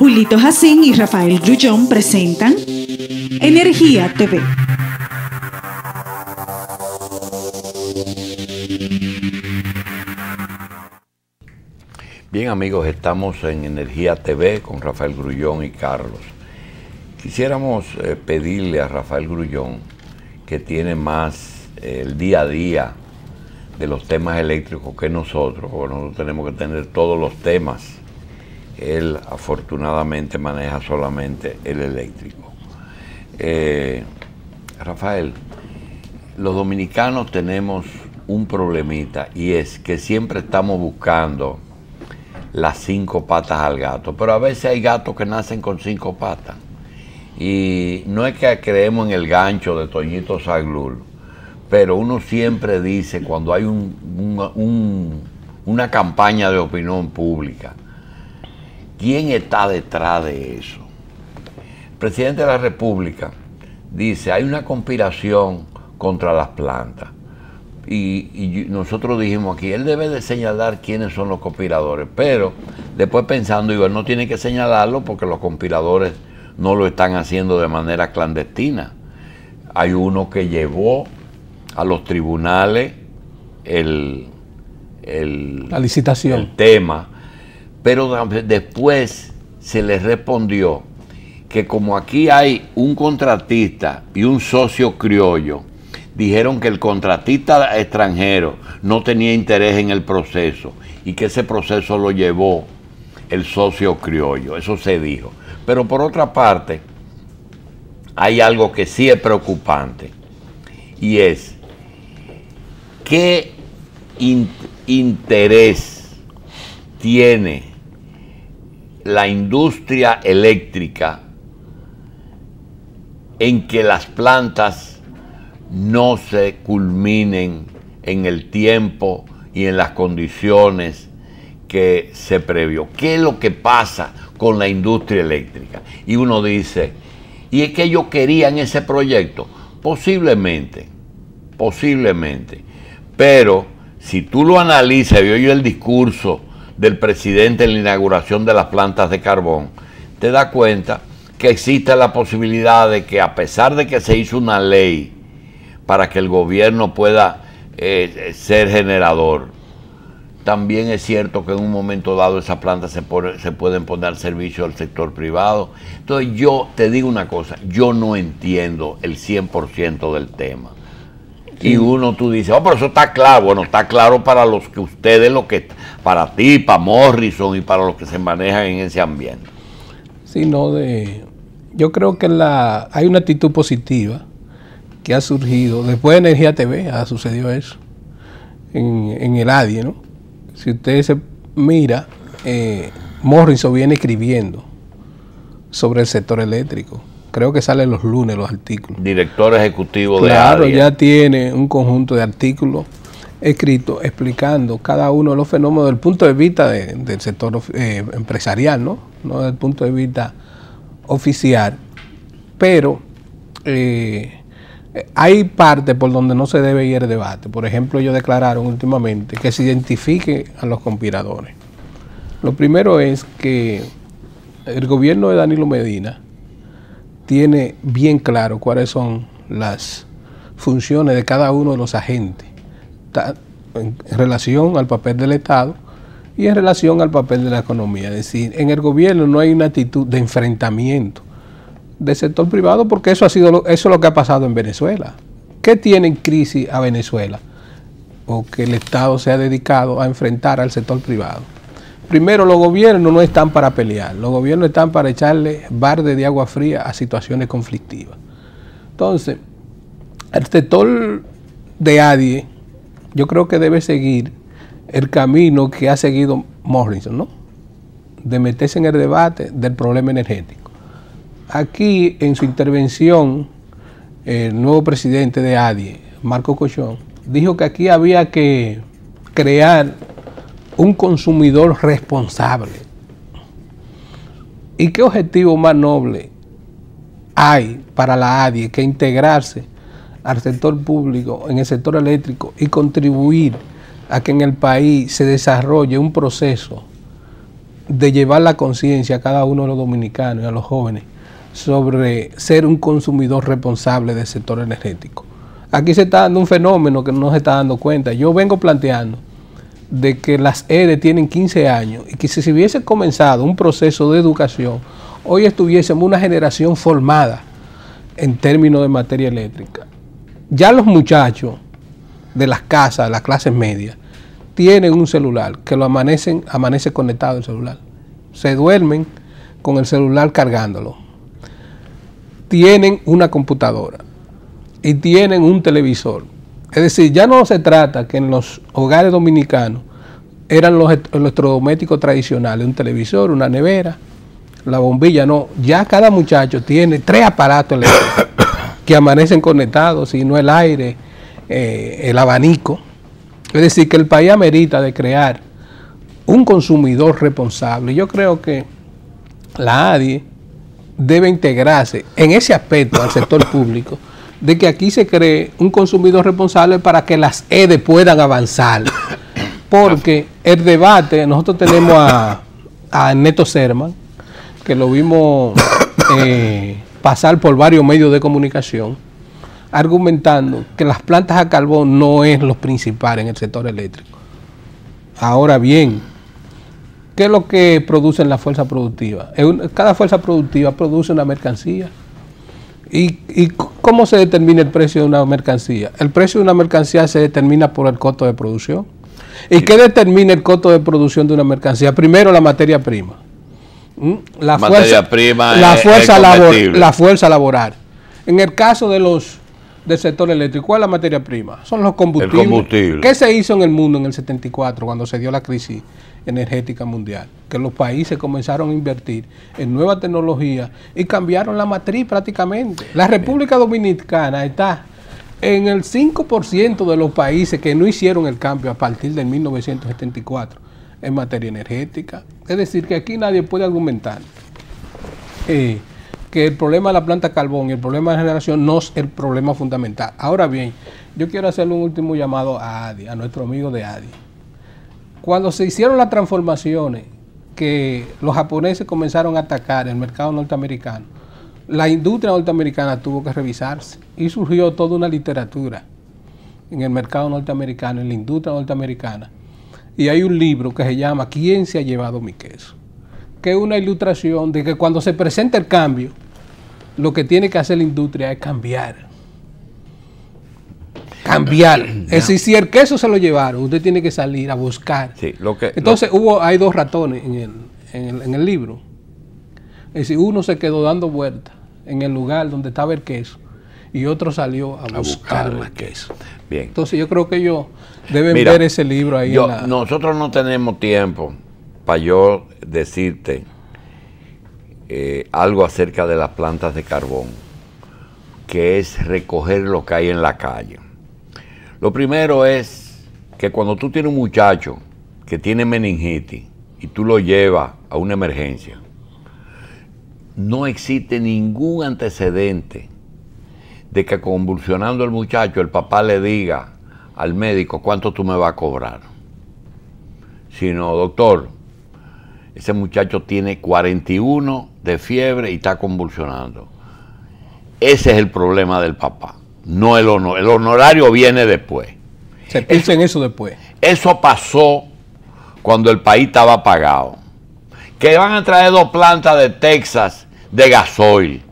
Julito Jacín y Rafael Grullón presentan Energía TV. Bien amigos, estamos en Energía TV con Rafael Grullón y Carlos. Quisiéramos pedirle a Rafael Grullón, que tiene más el día a día de los temas eléctricos que nosotros, porque nosotros tenemos que tener todos los temas. Él afortunadamente maneja solamente el eléctrico. Rafael, los dominicanos tenemos un problemita y es que siempre estamos buscando las 5 patas al gato, pero a veces hay gatos que nacen con 5 patas. Y no es que creemos en el gancho de Toñito Saglul, pero uno siempre dice cuando hay una campaña de opinión pública, ¿quién está detrás de eso? El presidente de la República dice, hay una conspiración contra las plantas. Y nosotros dijimos aquí, él debe de señalar quiénes son los conspiradores, pero después pensando, digo, él no tiene que señalarlo porque los conspiradores no lo están haciendo de manera clandestina. Hay uno que llevó a los tribunales la licitación, el tema, pero después se les respondió que como aquí hay un contratista y un socio criollo, dijeron que el contratista extranjero no tenía interés en el proceso y que ese proceso lo llevó el socio criollo. Eso se dijo. Pero por otra parte, hay algo que sí es preocupante y es qué interés tiene la industria eléctrica en que las plantas no se culminen en el tiempo y en las condiciones que se previó. ¿Qué es lo que pasa con la industria eléctrica? Y uno dice, ¿y es que ellos querían ese proyecto? Posiblemente, pero si tú lo analizas y oyes el discurso del presidente en la inauguración de las plantas de carbón, te das cuenta que existe la posibilidad de que, a pesar de que se hizo una ley para que el gobierno pueda ser generador, también es cierto que en un momento dado esas plantas se pueden poner al servicio del sector privado. Entonces yo te digo una cosa, yo no entiendo el 100% del tema. Sí. Y tú dices, oh, pero eso está claro. Bueno, está claro para los que ustedes, para ti, para Morrison y para los que se manejan en ese ambiente. Sí, yo creo que hay una actitud positiva que ha surgido. Después de Energía TV ha sucedido eso, en el ADIE, ¿no? Si usted se mira, Morrison viene escribiendo sobre el sector eléctrico. Creo que salen los lunes los artículos. Director ejecutivo de ADIE. Claro, ya tiene un conjunto de artículos escritos explicando cada uno de los fenómenos desde el punto de vista del sector empresarial, ¿no? No desde el punto de vista oficial. Pero hay partes por donde no se debe ir el debate. Por ejemplo, ellos declararon últimamente que se identifiquen a los conspiradores. Lo primero es que el gobierno de Danilo Medina tiene bien claro cuáles son las funciones de cada uno de los agentes en relación al papel del Estado y en relación al papel de la economía. Es decir, en el gobierno no hay una actitud de enfrentamiento del sector privado, porque eso es lo que ha pasado en Venezuela. ¿Qué tiene en crisis a Venezuela? O que el Estado se ha dedicado a enfrentar al sector privado. Primero, los gobiernos no están para pelear, los gobiernos están para echarle balde de agua fría a situaciones conflictivas. Entonces, el sector de ADIE, yo creo que debe seguir el camino que ha seguido Morrison, ¿no? De meterse en el debate del problema energético. Aquí, en su intervención, el nuevo presidente de ADIE, Marco Colchón, dijo que aquí había que crear un consumidor responsable. ¿Y qué objetivo más noble hay para la ADIE que integrarse al sector público, en el sector eléctrico, y contribuir a que en el país se desarrolle un proceso de llevar la conciencia a cada uno de los dominicanos y a los jóvenes sobre ser un consumidor responsable del sector energético. Aquí se está dando un fenómeno que no se está dando cuenta. Yo vengo planteando de que las EDE tienen 15 años y que si se hubiese comenzado un proceso de educación, hoy estuviésemos una generación formada en términos de materia eléctrica. Ya los muchachos de las casas, de las clases medias, tienen un celular que lo amanece conectado el celular. Se duermen con el celular cargándolo. Tienen una computadora y tienen un televisor. Es decir, ya no se trata que en los hogares dominicanos eran los electrodomésticos tradicionales, un televisor, una nevera, la bombilla, no. Ya cada muchacho tiene 3 aparatos eléctricos que amanecen conectados, si no el aire, el abanico. Es decir, que el país amerita de crear un consumidor responsable. Yo creo que la ADIE debe integrarse en ese aspecto al sector público, de que aquí se cree un consumidor responsable para que las EDE puedan avanzar. Porque el debate, nosotros tenemos a Neto Serman, que lo vimos pasar por varios medios de comunicación, argumentando que las plantas a carbón no es lo principal en el sector eléctrico. Ahora bien, ¿qué es lo que producen las fuerzas productivas? Cada fuerza productiva produce una mercancía. ¿Y cómo se determina el precio de una mercancía? El precio de una mercancía se determina por el costo de producción. ¿Y qué determina el costo de producción de una mercancía? Primero, la materia prima. La fuerza laboral. En el caso del sector eléctrico, ¿cuál es la materia prima? Son los combustibles. El combustible. ¿Qué se hizo en el mundo en el 74 cuando se dio la crisis energética mundial? Que los países comenzaron a invertir en nuevas tecnologías y cambiaron la matriz prácticamente. La República Dominicana está en el 5% de los países que no hicieron el cambio a partir de 1974 en materia energética. Es decir, que aquí nadie puede argumentar que el problema de la planta carbón y el problema de generación no es el problema fundamental. Ahora bien, yo quiero hacerle un último llamado a ADIE, a nuestro amigo de ADIE. Cuando se hicieron las transformaciones que los japoneses comenzaron a atacar el mercado norteamericano, la industria norteamericana tuvo que revisarse y surgió toda una literatura en el mercado norteamericano, en la industria norteamericana. Y hay un libro que se llama ¿Quién se ha llevado mi queso?, que es una ilustración de que cuando se presenta el cambio, lo que tiene que hacer la industria es cambiar. Es decir, si el queso se lo llevaron, usted tiene que salir a buscar. Sí, entonces hay 2 ratones en el libro. Es decir, uno se quedó dando vueltas en el lugar donde estaba el queso y otro salió a buscar el queso. Bien. Entonces yo creo que ellos deben ver ese libro ahí. Nosotros no tenemos tiempo para yo decirte algo acerca de las plantas de carbón, que es recoger lo que hay en la calle. Lo primero es que cuando tú tienes un muchacho que tiene meningitis y tú lo llevas a una emergencia, no existe ningún antecedente de que convulsionando el muchacho el papá le diga al médico cuánto tú me vas a cobrar. Sino, doctor, ese muchacho tiene 41 de fiebre y está convulsionando. Ese es el problema del papá, no el honor. El honorario viene después. Se piensa en eso después. Eso pasó cuando el país estaba apagado. Que van a traer 2 plantas de Texas de gasoil.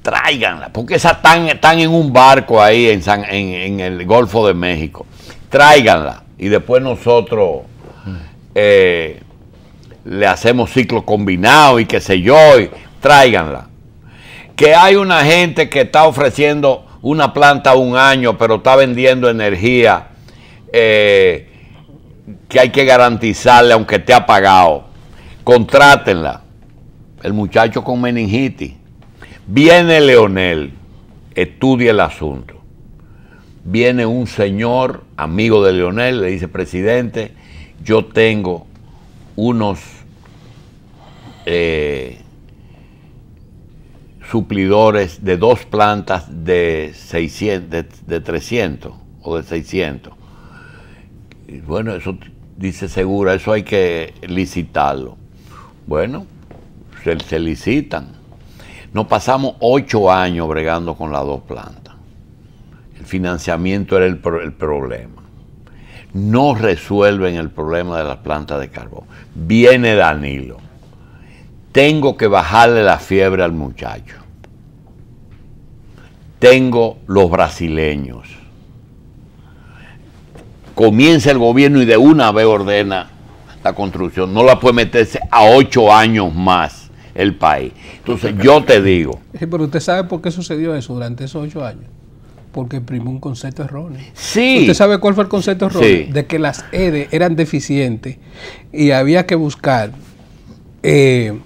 Tráiganla, porque esas están en un barco ahí en el Golfo de México. Tráiganla y después nosotros le hacemos ciclo combinado y qué sé yo, y tráiganla. Que hay una gente que está ofreciendo una planta a 1 año, pero está vendiendo energía que hay que garantizarle aunque esté apagado. Contrátenla. El muchacho con meningitis. Viene Leonel, estudia el asunto. Viene un señor, amigo de Leonel, le dice: presidente, yo tengo unos suplidores de 2 plantas de 600, de 300 o de 600. Y bueno, eso Dice Segura, eso hay que licitarlo. Bueno, se licitan. Nos pasamos 8 años bregando con las 2 plantas. El financiamiento era el problema. No resuelven el problema de las plantas de carbón. Viene Danilo. Tengo que bajarle la fiebre al muchacho. Tengo los brasileños. Comienza el gobierno y de una vez ordena la construcción. No la puede meterse a 8 años más el país. Entonces yo te digo. Sí, pero usted sabe por qué sucedió eso durante esos 8 años. Porque primó un concepto erróneo. Sí. ¿Usted sabe cuál fue el concepto erróneo? Sí. De que las EDE eran deficientes y había que buscar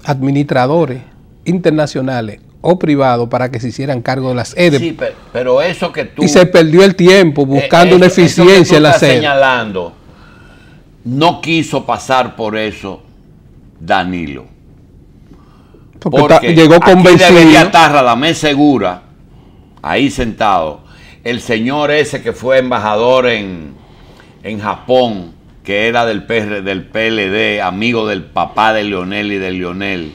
administradores internacionales o privados para que se hicieran cargo de las EDE. Sí, pero eso que tú... Y se perdió el tiempo buscando una eficiencia en las EDE. Señalando, no quiso pasar por eso Danilo. Porque llegó convencido. Aquí debería estar Radamés Segura, ahí sentado, el señor ese que fue embajador en Japón, que era del PLD, amigo del papá de Leonel y de Leonel,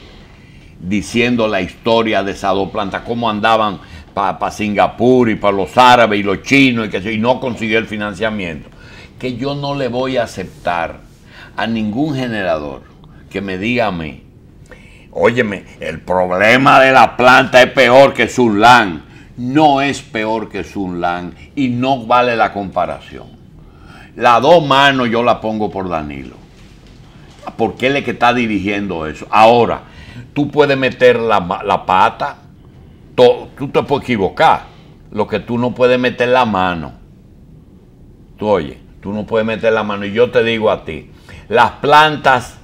diciendo la historia de esas 2 plantas, cómo andaban para Singapur y para los árabes y los chinos y no consiguió el financiamiento. Que yo no le voy a aceptar a ningún generador que me diga a mí, óyeme, el problema de la planta es peor que Sunland. No es peor que Sunland y no vale la comparación. Las 2 manos yo la pongo por Danilo, porque él es el que está dirigiendo eso. Ahora, tú puedes meter la pata, tú te puedes equivocar, lo que tú no puedes meter la mano. Tú no puedes meter la mano. Y yo te digo a ti, las plantas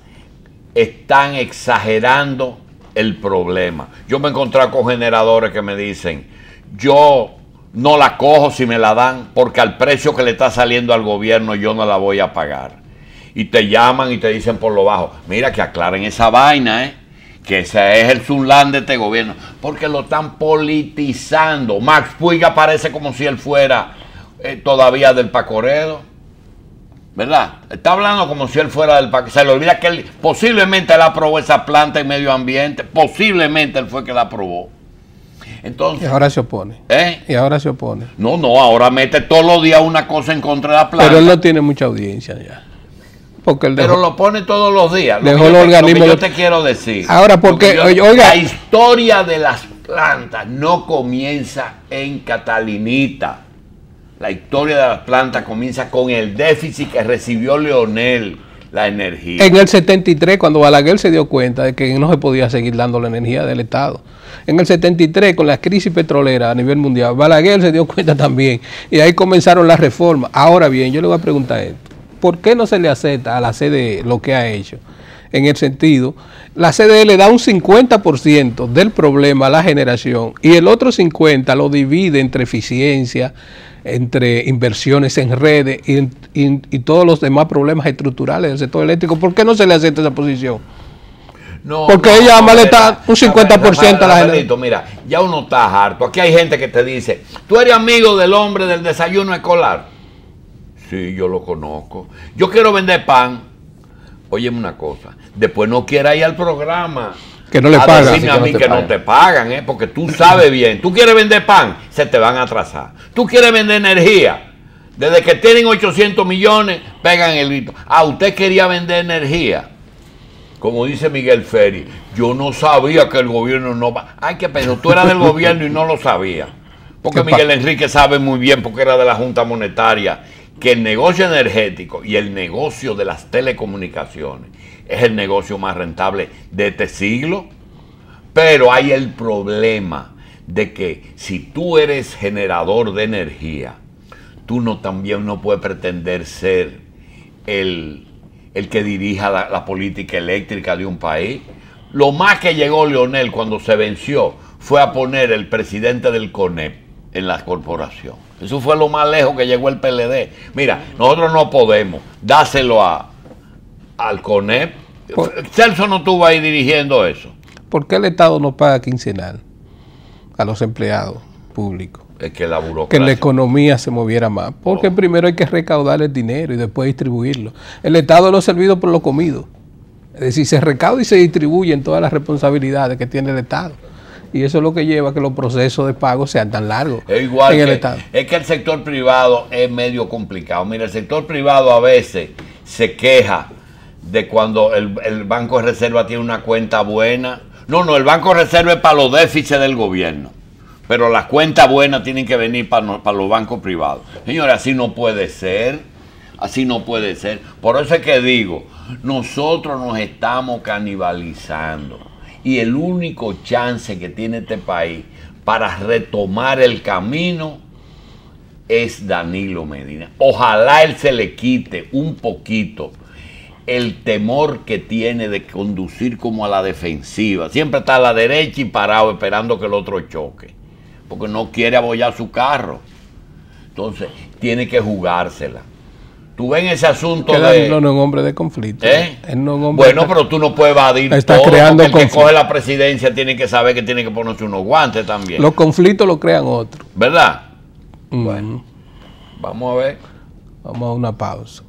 están exagerando el problema. Yo me he encontrado con generadores que me dicen, yo no la cojo si me la dan, porque al precio que le está saliendo al gobierno yo no la voy a pagar. Y te llaman y te dicen por lo bajo, mira que aclaren esa vaina, que ese es el Sunland de este gobierno, porque lo están politizando. Max Puig aparece como si él fuera todavía del Pacoredo, ¿verdad? Está hablando como si él fuera del Pacoredo. Se le olvida que él, posiblemente él aprobó esa planta en medio ambiente, posiblemente él fue que la aprobó. Entonces, y ahora se opone. Y ahora se opone. No, ahora mete todos los días una cosa en contra de la planta. Pero él no tiene mucha audiencia ya. Porque él pero lo pone todos los días. Dejó los organismos. Yo te quiero decir. Ahora, porque, oiga, la historia de las plantas no comienza en Catalinita. La historia de las plantas comienza con el déficit que recibió Leonel, la energía. En el 73, cuando Balaguer se dio cuenta de que no se podía seguir dando la energía del Estado. En el 73, con la crisis petrolera a nivel mundial, Balaguer se dio cuenta también. Y ahí comenzaron las reformas. Ahora bien, yo le voy a preguntar esto. ¿Por qué no se le acepta a la CDE lo que ha hecho? En el sentido, la CDE le da un 50% del problema a la generación y el otro 50% lo divide entre eficiencia, entre inversiones en redes y todos los demás problemas estructurales del sector eléctrico. ¿Por qué no se le acepta esa posición? No, porque ella más le está un 50% a la generación. Mira, ya uno está harto. Aquí hay gente que te dice, ¿tú eres amigo del hombre del desayuno escolar? Sí, yo lo conozco. Yo quiero vender pan. Óyeme una cosa, después no quiera ir al programa que no le pagan, decirme a mí que no te pagan, porque tú sabes bien. Tú quieres vender pan, se te van a atrasar. Tú quieres vender energía, desde que tienen 800 millones, pegan el grito. Usted quería vender energía. Como dice Miguel Ferri, yo no sabía que el gobierno no va. Que pero tú eras del gobierno y no lo sabías. Porque Miguel Enrique sabe muy bien, porque era de la Junta Monetaria, que el negocio energético y el negocio de las telecomunicaciones es el negocio más rentable de este siglo. Pero hay el problema de que si tú eres generador de energía, tú también no puedes pretender ser el que dirija la política eléctrica de un país. Lo más que llegó Leonel cuando se venció fue a poner el presidente del CONEP en la corporación. Eso fue lo más lejos que llegó el PLD. Mira, nosotros no podemos dárselo al CONEP. Celso no estuvo ahí dirigiendo eso. ¿Por qué el Estado no paga quincenal a los empleados públicos? Es que la que burocracia. la economía se moviera más. Porque primero hay que recaudar el dinero y después distribuirlo. El Estado lo ha servido por lo comido. Es decir, se recauda y se distribuye en todas las responsabilidades que tiene el Estado. Y eso es lo que lleva a que los procesos de pago sean tan largos Es igual en el que, Estado. es que el sector privado es medio complicado. Mira, el sector privado a veces se queja de cuando el Banco de Reserva tiene una cuenta buena. No, el Banco de Reserva es para los déficits del gobierno. Pero las cuentas buenas tienen que venir para los bancos privados. Señores, así no puede ser. Así no puede ser. Por eso es que digo, nosotros nos estamos canibalizando. Y el único chance que tiene este país para retomar el camino es Danilo Medina. Ojalá él se le quite un poquito el temor que tiene de conducir como a la defensiva. Siempre está a la derecha y parado esperando que el otro choque. Porque no quiere abollar su carro. Entonces, tiene que jugársela. Tú ves ese asunto Que de... Danilo no es un hombre de conflicto. Él no es un hombre Bueno, pero tú no puedes evadir está todo, creando porque el que conflicto. coge la presidencia tiene que saber que tiene que ponerse unos guantes también. Los conflictos los crean otros. ¿Verdad? Bueno, Vamos a ver. vamos a una pausa.